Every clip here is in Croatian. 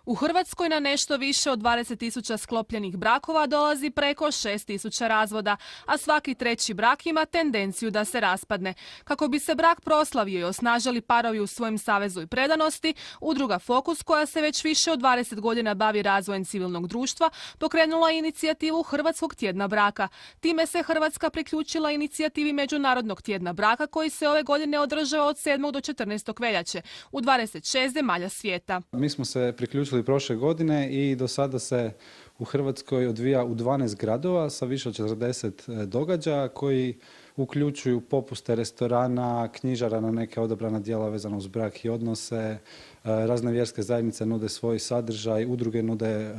U Hrvatskoj na nešto više od 20.000 sklopljenih brakova dolazi preko 6.000 razvoda, a svaki treći brak ima tendenciju da se raspadne. Kako bi se brak proslavio i osnažili parovi u svojem savezu i predanosti, udruga Fokus, koja se već više od 20 godina bavi razvojem civilnog društva, pokrenula je inicijativu Hrvatskog tjedna braka. Time se Hrvatska priključila inicijativi Međunarodnog tjedna braka koji se ove godine održava od 7. do 14. veljače u 26 zemalja svijeta. Mi smo se priključili prošle godine i do sada se u Hrvatskoj odvija u 12 gradova sa više od 40 događaja koji uključuju popuste restorana, knjižara na neke odabrana djela vezano uz brak i odnose, razne vjerske zajednice nude svoj sadržaj, udruge nude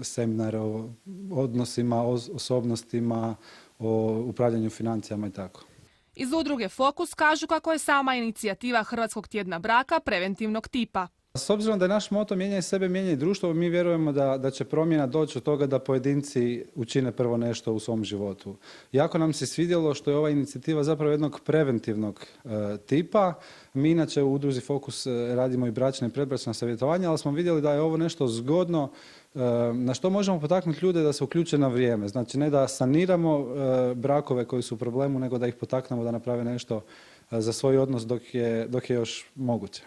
seminare o odnosima, osobnostima, o upravljanju financijama i tako. Iz udruge Fokus kažu kako je sama inicijativa Hrvatskog tjedna braka preventivnog tipa. S obzirom da je naš moto mijenjaj sebe, mijenjaj društvo, mi vjerujemo da će promjena doći od toga da pojedinci učine prvo nešto u svom životu. Jako nam se svidjelo što je ova inicijativa zapravo jednog preventivnog tipa. Mi inače u udruzi Fokus radimo i bračna i predbračna savjetovanja, ali smo vidjeli da je ovo nešto zgodno na što možemo potaknuti ljude da se uključe na vrijeme. Znači ne da saniramo brakove koji su u problemu, nego da ih potaknemo da naprave nešto za svoj odnos dok je još moguće.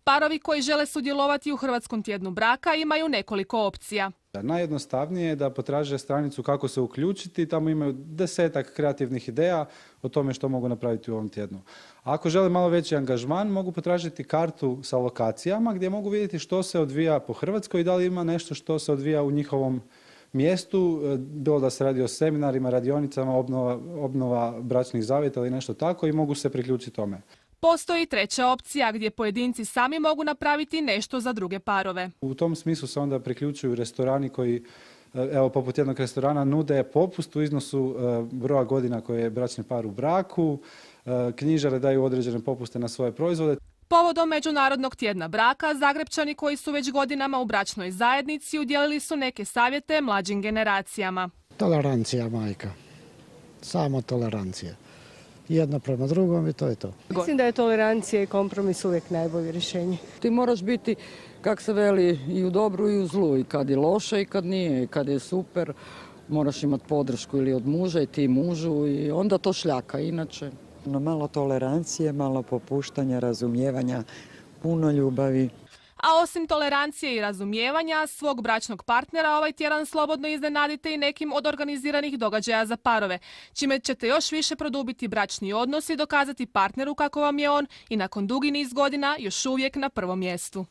Parovi koji žele sudjelovati u Hrvatskom tjednu braka imaju nekoliko opcija. Najjednostavnije je da potraže stranicu kako se uključiti, tamo imaju 10-ak kreativnih ideja o tome što mogu napraviti u ovom tjednu. Ako žele malo veći angažman, mogu potražiti kartu sa lokacijama gdje mogu vidjeti što se odvija po Hrvatskoj i da li ima nešto što se odvija u njihovom mjestu, bilo da se radi o seminarima, radionicama, obnova bračnih zavjeta ili nešto tako i mogu se priključiti tome. Postoji treća opcija gdje pojedinci sami mogu napraviti nešto za druge parove. U tom smislu se onda priključuju restorani koji, evo poput jednog restorana, nude popust u iznosu broja godina koje je bračni par u braku, knjižare daju određene popuste na svoje proizvode. Povodom Međunarodnog tjedna braka, Zagrepčani koji su već godinama u bračnoj zajednici udjelili su neke savjete mlađim generacijama. Tolerancija, majka. Samo tolerancija. Jedno prema drugom i to je to. Mislim da je tolerancija i kompromis uvijek najbolje rješenje. Ti moraš biti, kak se veli, i u dobru i u zlu, i kad je loše i kad nije, i kad je super. Moraš imati podršku ili od muža i ti mužu i onda to šljaka, inače. Malo tolerancije, malo popuštanja, razumijevanja, puno ljubavi. A osim tolerancije i razumijevanja, svog bračnog partnera ovaj tjedan slobodno iznenadite i nekim od organiziranih događaja za parove, čime ćete još više produbiti bračni odnos i dokazati partneru kako vam je on i nakon dugi niz godina još uvijek na prvom mjestu.